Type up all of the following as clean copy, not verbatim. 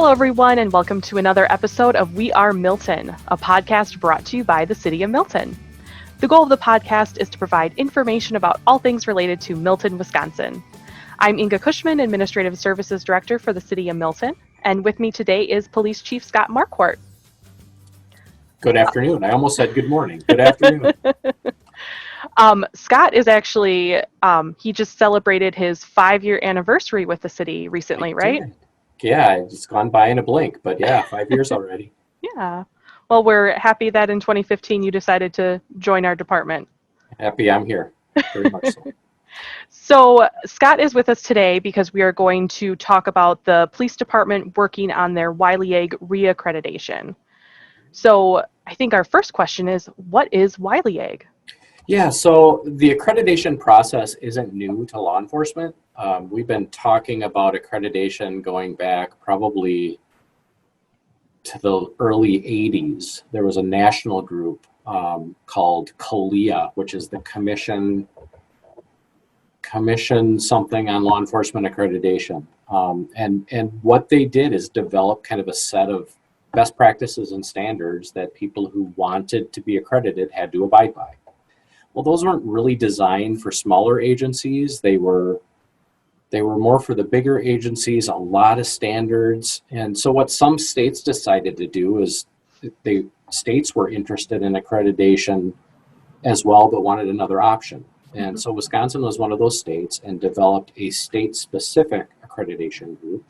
Hello, everyone, and welcome to another episode of We Are Milton, a podcast brought to you by the City of Milton. The goal of the podcast is to provide information about all things related to Milton, Wisconsin. I'm Inga Cushman, Administrative Services Director for the City of Milton, and with me today is Police Chief Scott Marquardt. Good afternoon. I almost said good morning. Good afternoon. Scott is actually, he just celebrated his 5-year anniversary with the city recently, right? Yeah, it's gone by in a blink, but yeah, 5 years already. Yeah. Well, we're happy that in 2015 you decided to join our department. Happy I'm here. Very much so. So Scott is with us today because we are going to talk about the police department working on their Wiley Egg reaccreditation. So I think our first question is, what is Wiley Egg? Yeah, so the accreditation process isn't new to law enforcement. We've been talking about accreditation going back probably to the early 80s. There was a national group called CALEA, which is the Commission something on law enforcement accreditation. And what they did is develop kind of a set of best practices and standards that people who wanted to be accredited had to abide by. Well, those weren't really designed for smaller agencies. They were more for the bigger agencies, a lot of standards. And so what some states decided to do is states were interested in accreditation as well, but wanted another option. And so Wisconsin was one of those states and developed a state-specific accreditation group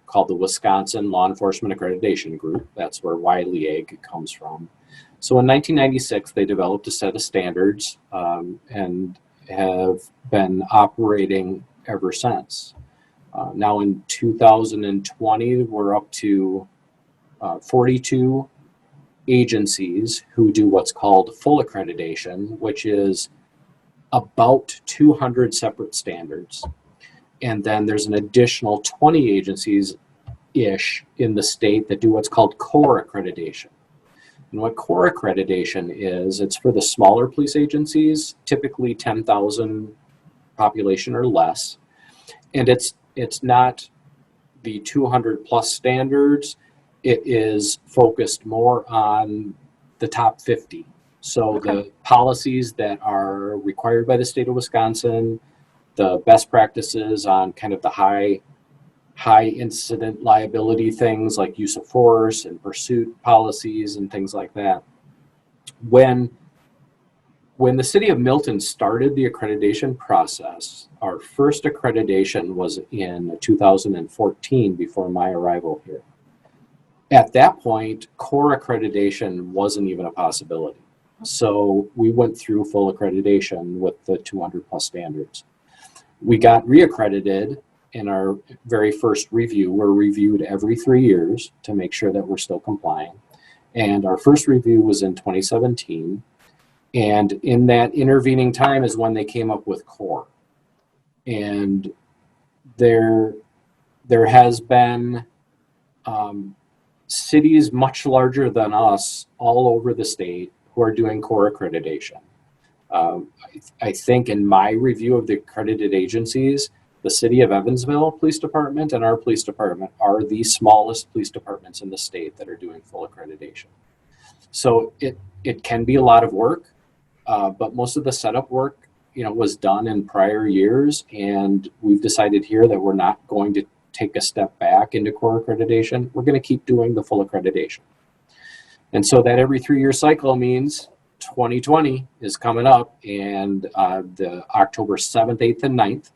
called the Wisconsin Law Enforcement Accreditation Group. That's where Wiley Egg comes from. So in 1996, they developed a set of standards and have been operating ever since. Now in 2020, we're up to 42 agencies who do what's called full accreditation, which is about 200 separate standards. And then there's an additional 20 agencies-ish in the state that do what's called core accreditation. And what core accreditation is, it's for the smaller police agencies, typically 10,000 population or less. And it's not the 200 plus standards. It is focused more on the top 50. So the policies that are required by the state of Wisconsin, the best practices on kind of the high incident liability things like use of force and pursuit policies and things like that. When the city of Milton started the accreditation process, our first accreditation was in 2014 before my arrival here. At that point, core accreditation wasn't even a possibility. So we went through full accreditation with the 200 plus standards. We got reaccredited in our very first review. We're reviewed every 3 years to make sure that we're still complying. And our first review was in 2017. And in that intervening time is when they came up with core. And there has been cities much larger than us all over the state who are doing core accreditation. I think in my review of the accredited agencies, the City of Evansville Police Department and our police department are the smallest police departments in the state that are doing full accreditation. So it can be a lot of work, but most of the setup work, was done in prior years, and we've decided here that we're not going to take a step back into core accreditation. We're going to keep doing the full accreditation. And so that every 3-year cycle means 2020 is coming up, and the October 7th, 8th, and 9th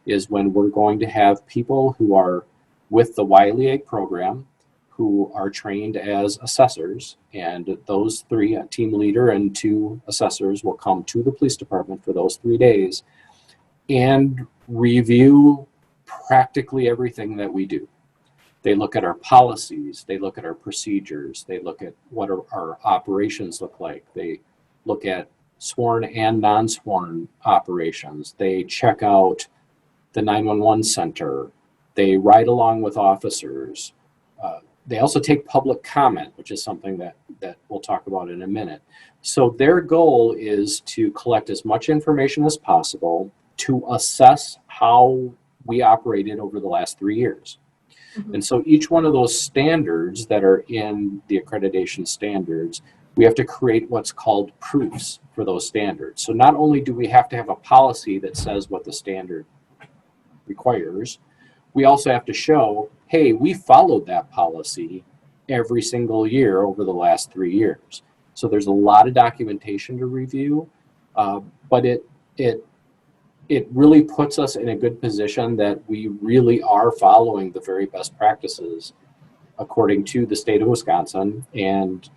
is when we're going to have people who are with the Wiley Egg program who are trained as assessors, and those 3, a team leader and 2 assessors, will come to the police department for those 3 days and review practically everything that we do. They look at our policies, they look at our procedures, they look at what our operations look like, they look at sworn and non-sworn operations, they check out the 911 center, they ride along with officers. They also take public comment, which is something that we'll talk about in a minute. So their goal is to collect as much information as possible to assess how we operated over the last 3 years. Mhm. And so each one of those standards that are in the accreditation standards, we have to create what's called proofs for those standards. So not only do we have to have a policy that says what the standard requires, we also have to show, hey, we followed that policy every single year over the last 3 years. So there's a lot of documentation to review, but it really puts us in a good position that we really are following the very best practices according to the state of Wisconsin and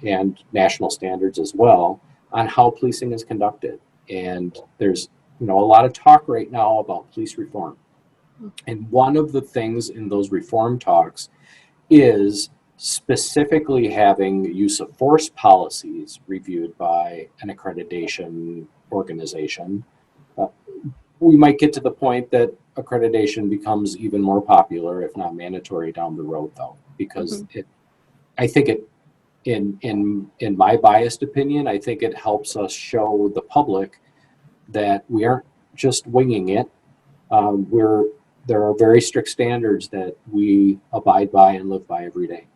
national standards as well on how policing is conducted. And there's a lot of talk right now about police reform. And one of the things in those reform talks is specifically having use of force policies reviewed by an accreditation organization. We might get to the point that accreditation becomes even more popular, if not mandatory, down the road, though, because I think it, in my biased opinion, I think it helps us show the public that we aren't just winging it. There are very strict standards that we abide by and live by every day.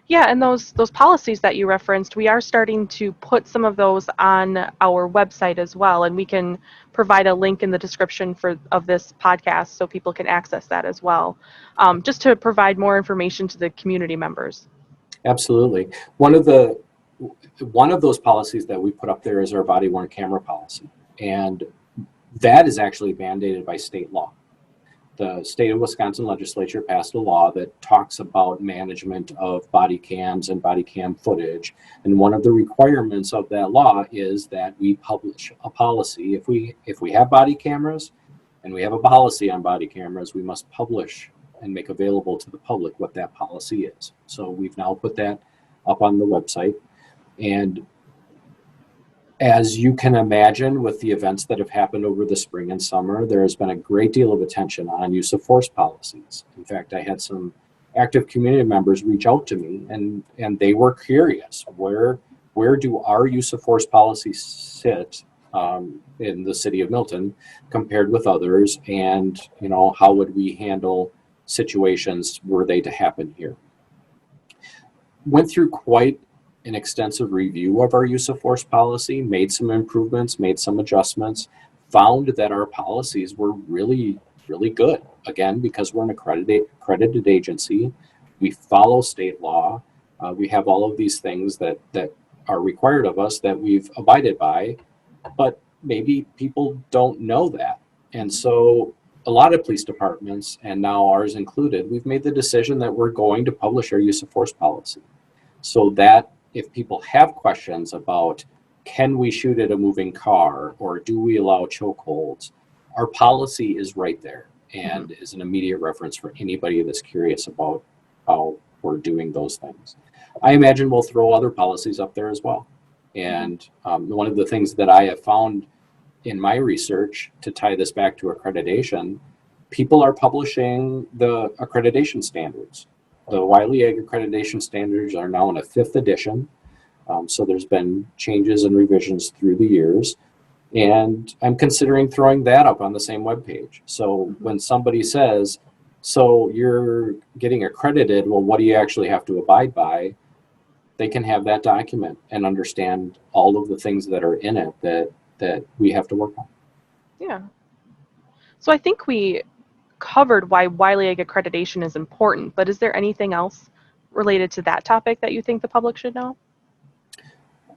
Yeah, and those policies that you referenced, we are starting to put some of those on our website as well, and we can provide a link in the description of this podcast so people can access that as well, just to provide more information to the community members. Absolutely. One of those policies that we put up there is our body-worn camera policy, and that is actually mandated by state law. The state of Wisconsin legislature passed a law that talks about management of body cams and body cam footage. And one of the requirements of that law is that we publish a policy. If we have body cameras and we have a policy on body cameras, we must publish and make available to the public what that policy is. So we've now put that up on the website. And as you can imagine, with the events that have happened over the spring and summer, there has been a great deal of attention on use of force policies. In fact, I had some active community members reach out to me, and they were curious, where do our use of force policies sit in the city of Milton compared with others, and how would we handle situations were they to happen here? Went through quite an extensive review of our use of force policy, made some improvements, made some adjustments, found that our policies were really, really good. Again, because we're an accredited agency, we follow state law, we have all of these things that are required of us that we've abided by, but maybe people don't know that. And so a lot of police departments, and now ours included, we've made the decision that we're going to publish our use of force policy, so that if people have questions about, can we shoot at a moving car, or do we allow chokeholds, our policy is right there and is an immediate reference for anybody that's curious about how we're doing those things. I imagine we'll throw other policies up there as well. And one of the things that I have found in my research, to tie this back to accreditation, people are publishing the accreditation standards. The Wiley Ag Accreditation Standards are now in a 5th edition. So there's been changes and revisions through the years. And I'm considering throwing that up on the same webpage. So when somebody says, so you're getting accredited, well, what do you actually have to abide by? They can have that document and understand all of the things that are in it that we have to work on. Yeah. So I think we covered why Wiley Ag accreditation is important, but is there anything else related to that topic that you think the public should know?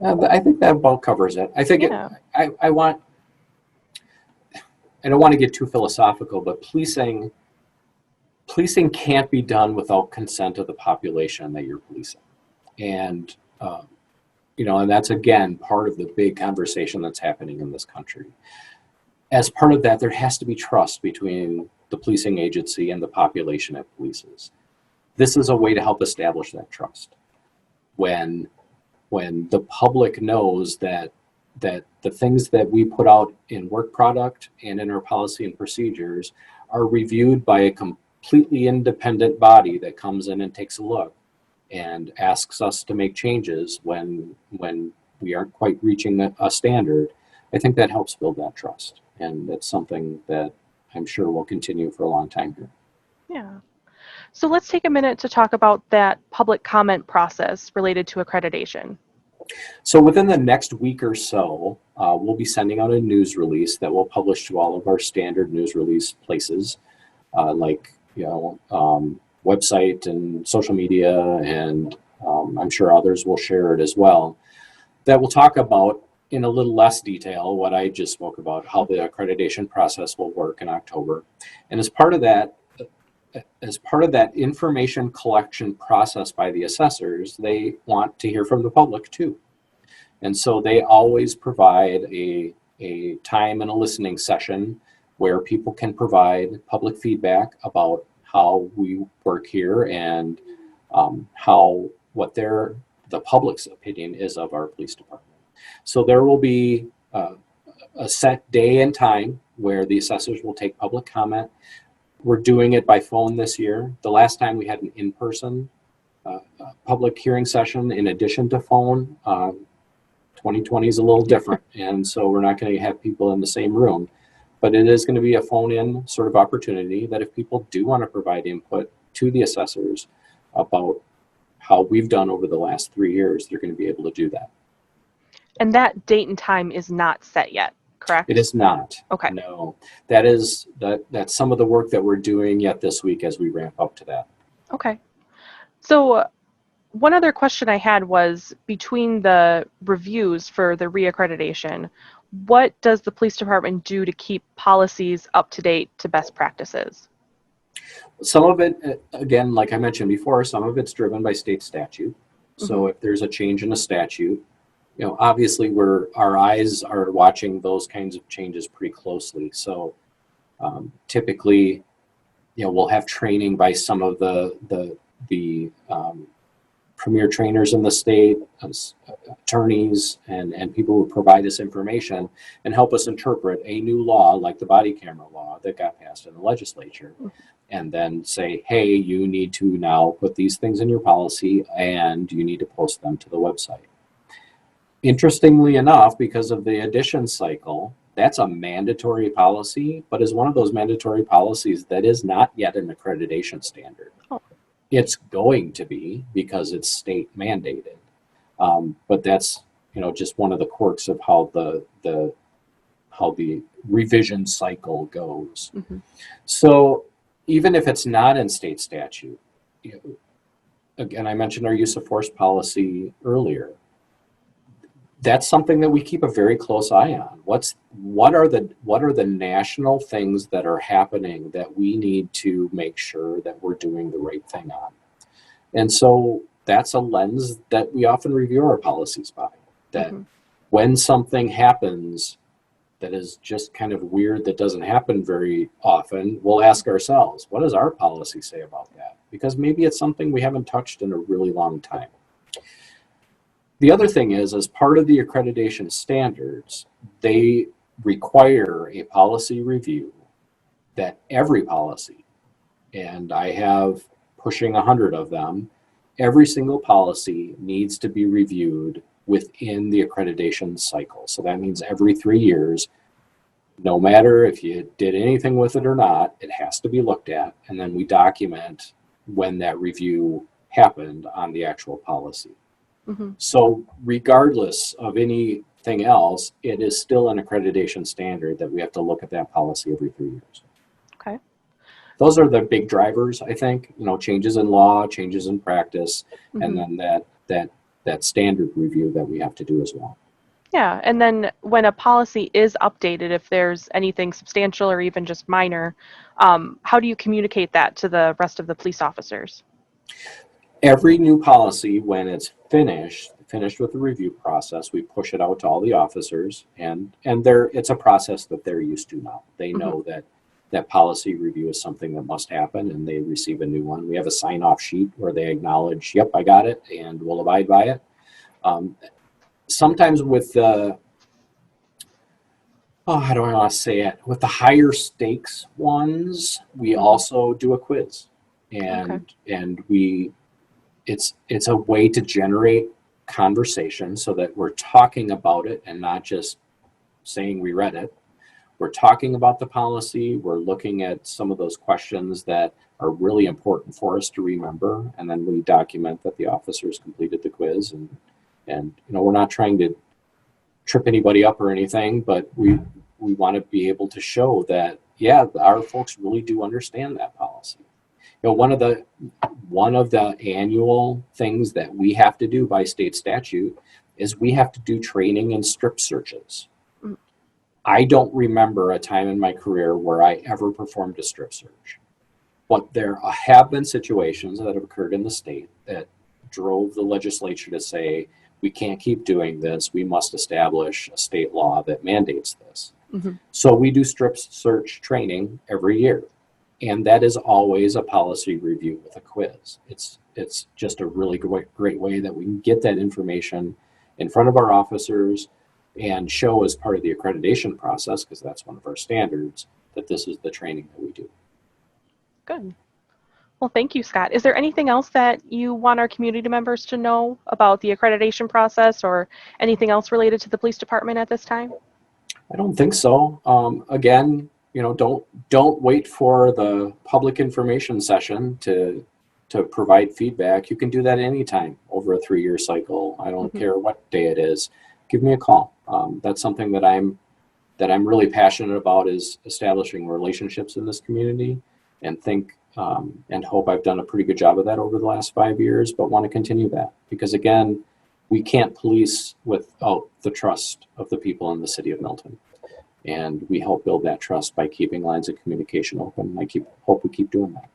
I think that about covers it. I think I don't want to get too philosophical, but policing can't be done without consent of the population that you're policing. And, and that's, again, part of the big conversation that's happening in this country. As part of that, there has to be trust between the policing agency and the population it polices. This is a way to help establish that trust. When the public knows that the things that we put out in work product and in our policy and procedures are reviewed by a completely independent body that comes in and takes a look and asks us to make changes when we aren't quite reaching a standard, I think that helps build that trust. And that's something that I'm sure will continue for a long time here. Yeah. So let's take a minute to talk about that public comment process related to accreditation. So within the next week or so, we'll be sending out a news release that we'll publish to all of our standard news release places, like website and social media, and I'm sure others will share it as well. That will talk about in a little less detail what I just spoke about, how the accreditation process will work in October, and as part of that information collection process by the assessors, they want to hear from the public too. And so they always provide a time and a listening session where people can provide public feedback about how we work here and what the public's opinion is of our police department. So there will be a set day and time where the assessors will take public comment. We're doing it by phone this year. The last time we had an in-person public hearing session in addition to phone. 2020 is a little different, and so we're not going to have people in the same room, but it is going to be a phone-in sort of opportunity that if people do want to provide input to the assessors about how we've done over the last 3 years, they're going to be able to do that. And that date and time is not set yet, correct? It is not. Okay. No, that's some of the work that we're doing yet this week as we ramp up to that. Okay. So one other question I had was, between the reviews for the reaccreditation, what does the police department do to keep policies up to date to best practices? Some of it, again, like I mentioned before, some of it's driven by state statute. So if there's a change in a statute, obviously our eyes are watching those kinds of changes pretty closely. So typically, we'll have training by some of the premier trainers in the state, attorneys, and people who provide us information and help us interpret a new law like the body camera law that got passed in the legislature, and then say, hey, you need to now put these things in your policy and you need to post them to the website. Interestingly enough, because of the addition cycle, that's a mandatory policy, but is one of those mandatory policies that is not yet an accreditation standard. Oh. It's going to be because it's state mandated, but that's just one of the quirks of how the revision cycle goes. So even if it's not in state statute, again, I mentioned our use of force policy earlier. That's something that we keep a very close eye on. What are the national things that are happening that we need to make sure that we're doing the right thing on? And so that's a lens that we often review our policies by. That when something happens that is just kind of weird, that doesn't happen very often, we'll ask ourselves, what does our policy say about that? Because maybe it's something we haven't touched in a really long time. The other thing is, as part of the accreditation standards, they require a policy review that every policy, and I have pushing 100 of them, every single policy needs to be reviewed within the accreditation cycle. So that means every 3 years, no matter if you did anything with it or not, it has to be looked at, and then we document when that review happened on the actual policy. So regardless of anything else, it is still an accreditation standard that we have to look at that policy every 3 years. Okay. Those are the big drivers, I think, changes in law, changes in practice, and then that standard review that we have to do as well. Yeah, and then when a policy is updated, if there's anything substantial or even just minor, how do you communicate that to the rest of the police officers? Every new policy, when it's finished with the review process, we push it out to all the officers, and it's a process that they're used to now. They know that policy review is something that must happen, and they receive a new one. We have a sign-off sheet where they acknowledge, yep, I got it, and we'll abide by it. Sometimes with the, how do I want to say it? With the higher stakes ones, we also do a quiz, and it's a way to generate conversation so that we're talking about it and not just saying we read it. we're talking about the policy, we're looking at some of those questions that are really important for us to remember, and then we document that the officers completed the quiz, and we're not trying to trip anybody up or anything, but we want to be able to show that, yeah, our folks really do understand that policy. One of the annual things that we have to do by state statute is we have to do training and strip searches. I don't remember a time in my career where I ever performed a strip search, but there have been situations that have occurred in the state that drove the legislature to say, we can't keep doing this. We must establish a state law that mandates this. Mm-hmm. So we do strip search training every year. And that is always a policy review with a quiz. It's just a really great way that we can get that information in front of our officers and show as part of the accreditation process, because that's one of our standards, that this is the training that we do. Good. Well, thank you, Scott. Is there anything else that you want our community members to know about the accreditation process, or anything else related to the police department at this time? I don't think so. Again, don't wait for the public information session to provide feedback. You can do that anytime over a 3-year cycle. I don't care what day it is. Give me a call. That's something that I'm really passionate about, is establishing relationships in this community, and think and hope I've done a pretty good job of that over the last 5 years, but want to continue that, because again, we can't police without the trust of the people in the city of Milton. And we help build that trust by keeping lines of communication open. I hope we keep doing that.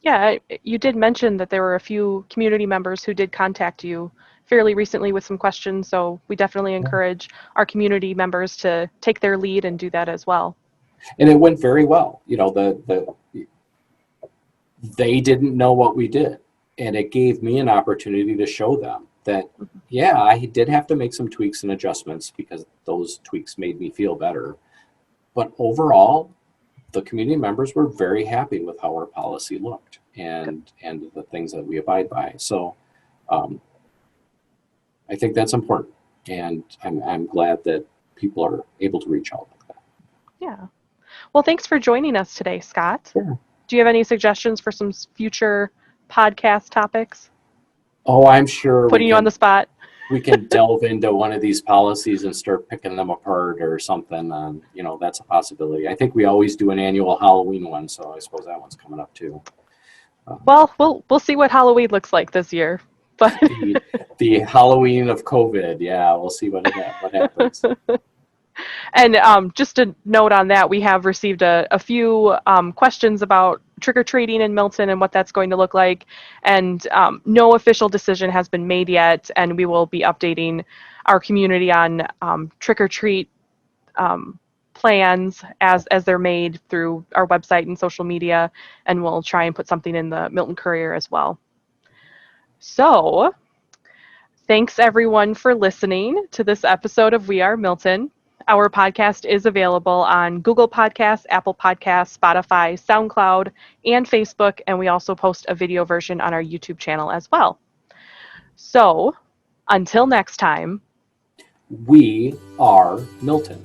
Yeah, you did mention that there were a few community members who did contact you fairly recently with some questions, so we definitely encourage our community members to take their lead and do that as well. And it went very well. They didn't know what we did, and it gave me an opportunity to show them that, yeah, I did have to make some tweaks and adjustments, because those tweaks made me feel better. But overall, the community members were very happy with how our policy looked and the things that we abide by. So I think that's important, and I'm glad that people are able to reach out like that. Yeah. Well, thanks for joining us today, Scott. Sure. Do you have any suggestions for some future podcast topics? Oh, I'm sure. Putting you on the spot. We can delve into one of these policies and start picking them apart or something. That's a possibility. I think we always do an annual Halloween one, so I suppose that one's coming up too. Well, we'll see what Halloween looks like this year. But the Halloween of COVID, yeah, we'll see what happens. And just a note on that, we have received a few questions about trick-or-treating in Milton and what that's going to look like. And no official decision has been made yet, and we will be updating our community on trick-or-treat plans as they're made through our website and social media, and we'll try and put something in the Milton Courier as well. So, thanks everyone for listening to this episode of We Are Milton. Our podcast is available on Google Podcasts, Apple Podcasts, Spotify, SoundCloud, and Facebook, and we also post a video version on our YouTube channel as well. So, until next time, we are Milton.